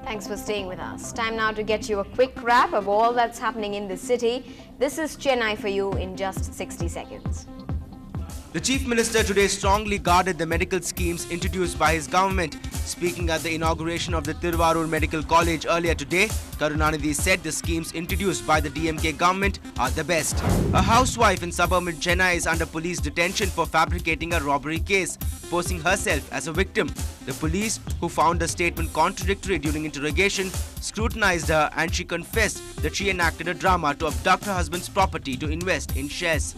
Thanks for staying with us. Time now to get you a quick wrap of all that's happening in the city. This is Chennai for you in just 60 seconds. The Chief Minister today strongly guarded the medical schemes introduced by his government. Speaking at the inauguration of the Tiruvarur Medical College earlier today, Karunanidhi said the schemes introduced by the DMK government are the best. A housewife in suburban Chennai is under police detention for fabricating a robbery case, posing herself as a victim. The police, who found the statement contradictory during interrogation, scrutinized her and she confessed that she enacted a drama to abduct her husband's property to invest in shares.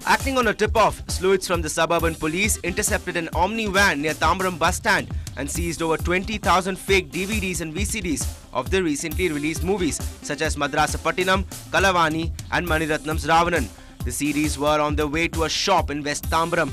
Acting on a tip-off, sleuths from the suburban police intercepted an Omni van near Tambaram bus stand and seized over 20,000 fake DVDs and VCDs of the recently released movies such as Madrasapattinam, Kalavani and Maniratnam's Ravanan. The CDs were on their way to a shop in West Tambaram.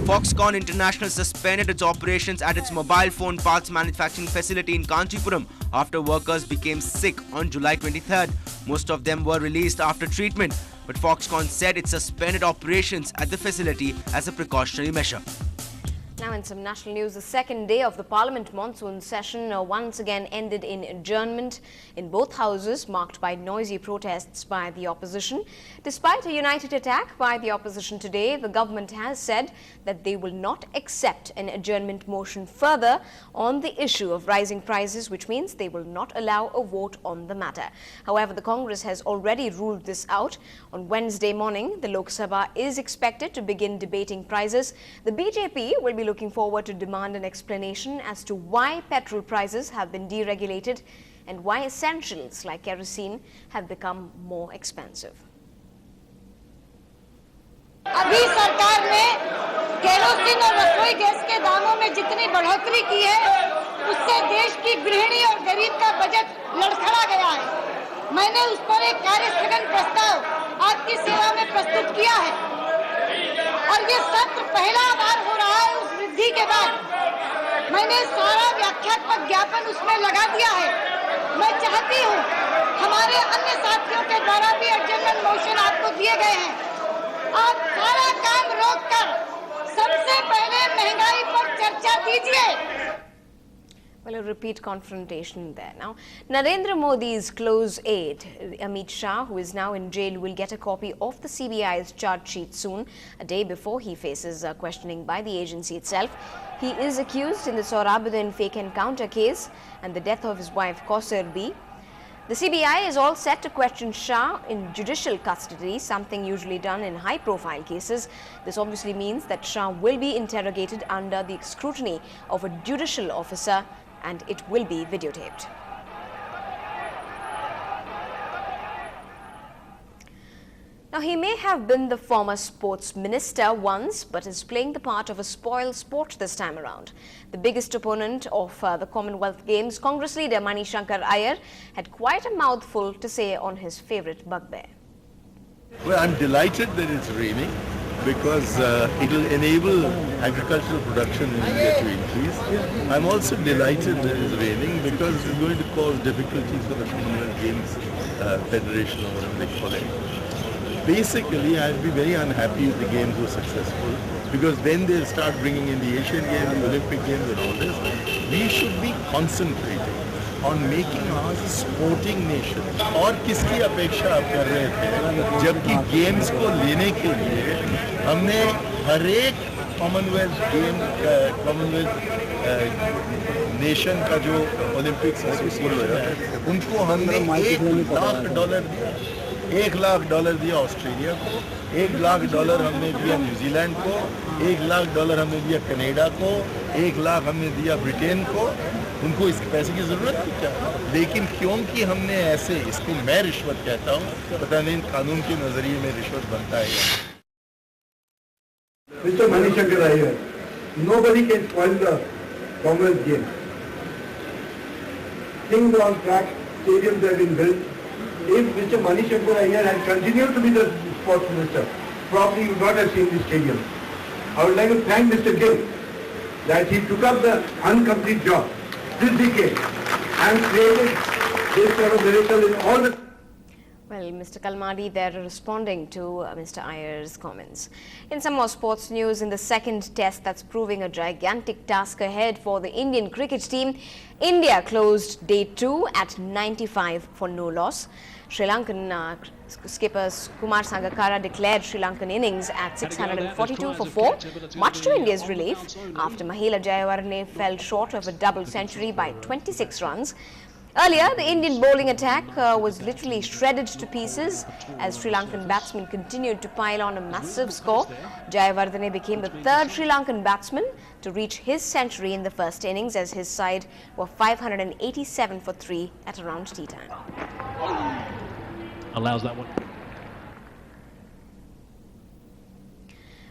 Foxconn International suspended its operations at its mobile phone parts manufacturing facility in Kanchipuram after workers became sick on July 23rd. Most of them were released after treatment, but Foxconn said it suspended operations at the facility as a precautionary measure. Now in some national news, the second day of the Parliament monsoon session once again ended in adjournment in both houses, marked by noisy protests by the opposition. Despite a united attack by the opposition today, the government has said that they will not accept an adjournment motion further on the issue of rising prices, which means they will not allow a vote on the matter. However, the Congress has already ruled this out. On Wednesday morning, the Lok Sabha is expected to begin debating prices. The BJP will be looking forward to demand an explanation as to why petrol prices have been deregulated and why essentials like kerosene have become more expensive. अभी सरकार ने kerosene और रसोई gas के दामों में जितनी बढ़ोतरी की है, उससे देश की गृहिणी और गरीब का बजट लड़खड़ा गया है। मैंने उस पर एक कार्यस्थगन प्रस्ताव आपकी सेवा में प्रस्तुत किया है और ये सत्र पहला बार हो रहा है उस वृद्धि के बाद। मैंने सारा व्याख्यात्मक ज्ञापन उसमें लगा दिया है। मैं चाहती हूँ हमारे अन्य साथियों के द्वारा भी एडजर्नमेंट मोशन आपको दिए गए हैं। आप सारा काम रोककर सबसे पहले महंगाई पर चर्चा कीजिए। Well, a repeat confrontation there. Now, Narendra Modi's close aide, Amit Shah, who is now in jail, will get a copy of the CBI's charge sheet soon, a day before he faces questioning by the agency itself. He is accused in the Sohrabuddin fake encounter case and the death of his wife, Kausar B. The CBI is all set to question Shah in judicial custody, something usually done in high-profile cases. This obviously means that Shah will be interrogated under the scrutiny of a judicial officer, and it will be videotaped. Now, he may have been the former sports minister once, but is playing the part of a spoil sport this time around. The biggest opponent of the Commonwealth Games, Congress leader Mani Shankar Iyer, had quite a mouthful to say on his favourite bugbear. Well, I'm delighted that it's raining because it will enable agricultural production in India to increase. I'm also delighted that it's raining because it's going to cause difficulties for the Commonwealth Games Federation or whatever they call it. Basically, I'd be very unhappy if the games were successful because then they'll start bringing in the Asian Games, the Olympic Games and all this. We should be concentrating on making us a sporting nation. और किसकी अपेक्षा आप कर रहे थे जबकि games को लेने के लिए हमने हर एक कॉमनवेल्थ गेम कॉमनवेल्थ नेशन का जो ओलंपिक्स एसोसिएशन है उनको हमने $1 लाख दिया ऑस्ट्रेलिया को, $1 लाख हमने दिया न्यूजीलैंड को, $1 लाख हमने दिया कनाडा को, $1 लाख हमने दिया ब्रिटेन को। उनको इस पैसे की जरूरत थी क्या? लेकिन क्योंकि हमने ऐसे, इसको मैं रिश्वत कहता हूँ, पता नहीं कानून के नजरिए में रिश्वत बनता है। Mr. Mani Shankar Iyer, nobody can spoil the Commonwealth Games. Things are on track, stadiums have been built. If Mr. Mani Shankar Iyer had continued to be the sports minister, probably you would not have seen the stadium. I would like to thank Mr. Gill that he took up the incomplete job this decade and created this sort of miracle in all the... Well, Mr. Kalmadi there responding to Mr. Iyer's comments. In some more sports news, in the second test that's proving a gigantic task ahead for the Indian cricket team, India closed day 2 at 95 for no loss. Sri Lankan skipper Kumar Sangakkara declared Sri Lankan innings at 642 for 4, much to India's relief after Mahela Jayawardene fell short of a double century by 26 runs. Earlier, the Indian bowling attack was literally shredded to pieces as Sri Lankan batsmen continued to pile on a massive score. Jayawardene became the third Sri Lankan batsman to reach his century in the first innings as his side were 587 for 3 at around tea time. Allows that one.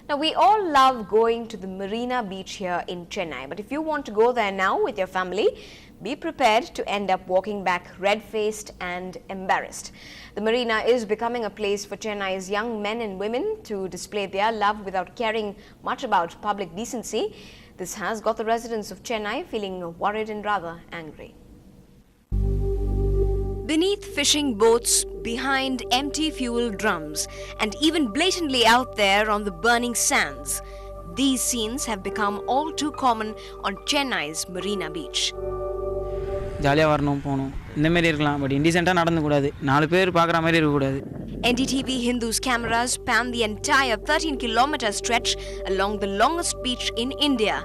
Now, we all love going to the Marina Beach here in Chennai, but if you want to go there now with your family, be prepared to end up walking back red-faced and embarrassed. The Marina is becoming a place for Chennai's young men and women to display their love without caring much about public decency. This has got the residents of Chennai feeling worried and rather angry. Beneath fishing boats, behind empty fuel drums, and even blatantly out there on the burning sands, these scenes have become all too common on Chennai's Marina Beach. ஜாலியாக வரணும் போகணும் இந்த மாதிரி இருக்கலாம் but இன்டிசென்ட்டாக நடந்துக்கூடாது 4 பேர் பார்க்குற மாதிரி இருக்கக்கூடாது. Ndtv-Hindu's cameras pan the entire 13-kilometer stretch along the longest beach in India.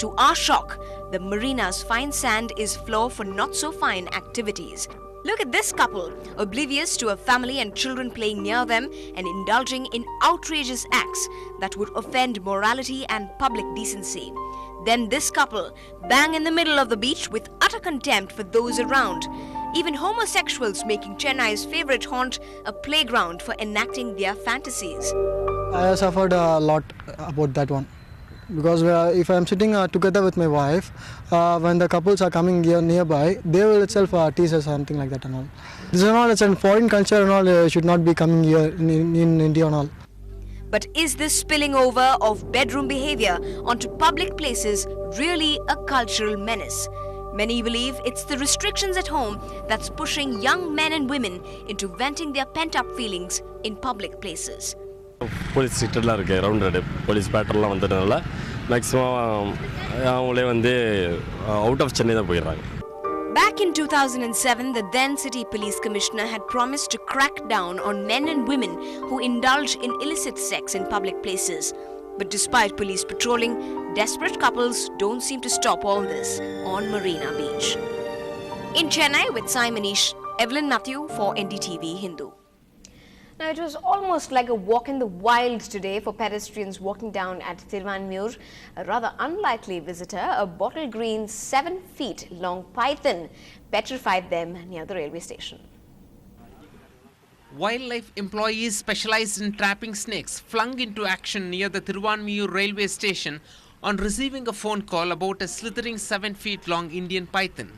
To our shock, the marina's fine sand is floor for not-so-fine activities. Look at this couple, oblivious to a family and children playing near them and indulging in outrageous acts that would offend morality and public decency. Then this couple, bang in the middle of the beach with utter contempt for those around. Even homosexuals making Chennai's favorite haunt a playground for enacting their fantasies. I have suffered a lot about that one. Because if I am sitting together with my wife, when the couples are coming here nearby, they will itself tease us something like that and all. This is all, it's a foreign culture and all, should not be coming here in India and all. But is this spilling over of bedroom behavior onto public places really a cultural menace? Many believe it's the restrictions at home that's pushing young men and women into venting their pent-up feelings in public places. Police ஸ்ட்ரிக்டெல்லாம் இருக்குது ரவுண்டடு police பேட்டர்லாம் வந்ததுனால maximum அவங்களே வந்து out of Chennai தான் போயிடுறாங்க. Back in 2007, the then city police commissioner had promised to crack down on men and women who indulge in illicit sex in public places. But despite police patrolling, desperate couples don't seem to stop all this on Marina Beach. In Chennai with Simonish, Evelyn Matthew for Ndtv-Hindu. Now, it was almost like a walk in the wild today for pedestrians walking down at Thiruvanmiyur. A rather unlikely visitor, a bottle green 7 feet long python petrified them near the railway station. Wildlife employees specialized in trapping snakes flung into action near the Thiruvanmiyur railway station on receiving a phone call about a slithering 7 feet long Indian python.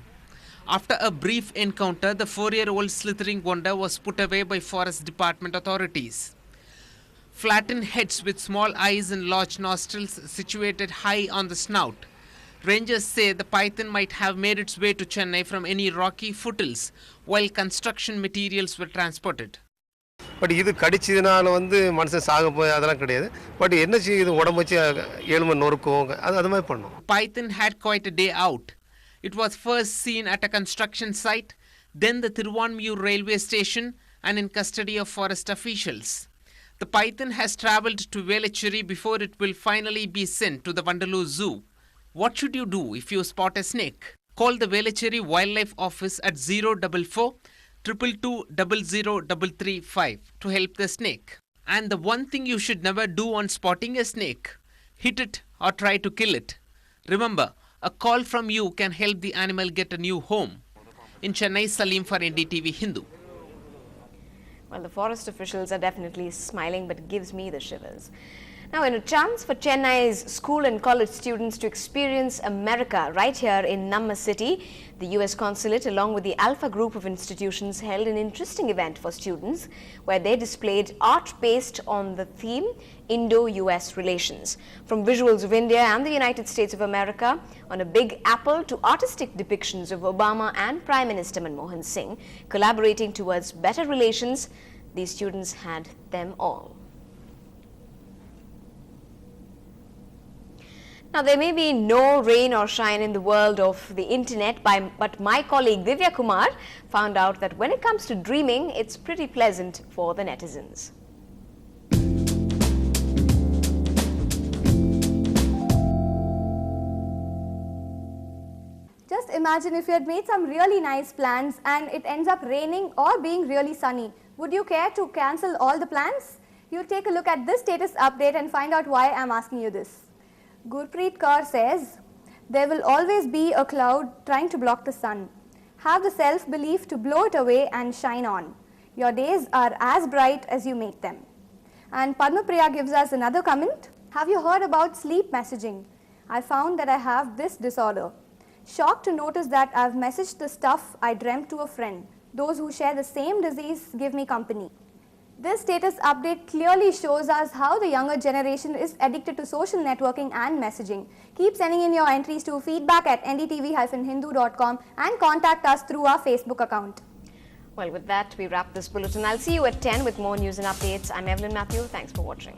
After a brief encounter, the 4-year-old slithering wonder was put away by Forest Department authorities. Flattened heads with small eyes and large nostrils situated high on the snout. Rangers say the python might have made its way to Chennai from any rocky foothills while construction materials were transported. But இது கடிச்சதுனால வந்து மனுஷன் சாக போய் அதெல்லாம் கிடையாது. But என்ன செய்யுது உடம்பு வச்சு எலும்பு நொறுக்கும் அது மாதிரி பண்ணும். Python had quite a day out. It was first seen at a construction site, then the Thiruvanmiyur railway station and in custody of forest officials. The python has travelled to Velachery before it will finally be sent to the Vandalur Zoo. What should you do if you spot a snake? Call the Velachery Wildlife Office at 044 222 00335 to help the snake. And the one thing you should never do on spotting a snake, hit it or try to kill it. Remember, a call from you can help the animal get a new home. In Chennai, Salim for Ndtv-Hindu. Well, the forest officials are definitely smiling, but it gives me the shivers. Now, in a chance for Chennai's school and college students to experience America right here in Namma city, the US Consulate along with the Alpha Group of institutions held an interesting event for students where they displayed art based on the theme Indo-US relations. From visuals of India and the United States of America on a big apple to artistic depictions of Obama and Prime Minister Manmohan Singh collaborating towards better relations, these students had them all. Now, there may be no rain or shine in the world of the internet, but my colleague Divya Kumar found out that when it comes to dreaming, it's pretty pleasant for the netizens. Just imagine if you had made some really nice plans and it ends up raining or being really sunny. Would you care to cancel all the plans? You take a look at this status update and find out why I'm asking you this. Gurpreet Kaur says, there will always be a cloud trying to block the sun. Have the self-belief to blow it away and shine on. Your days are as bright as you make them. And Padma Priya gives us another comment. Have you heard about sleep messaging? I found that I have this disorder. Shocked to notice that I've messaged the stuff I dreamt to a friend. Those who share the same disease give me company. This status update clearly shows us how the younger generation is addicted to social networking and messaging. Keep sending in your entries to feedback@ndtv-hindu.com and contact us through our Facebook account. Well, with that, we wrap this bulletin. I'll see you at 10 with more news and updates. I'm Evelyn Matthew. Thanks for watching.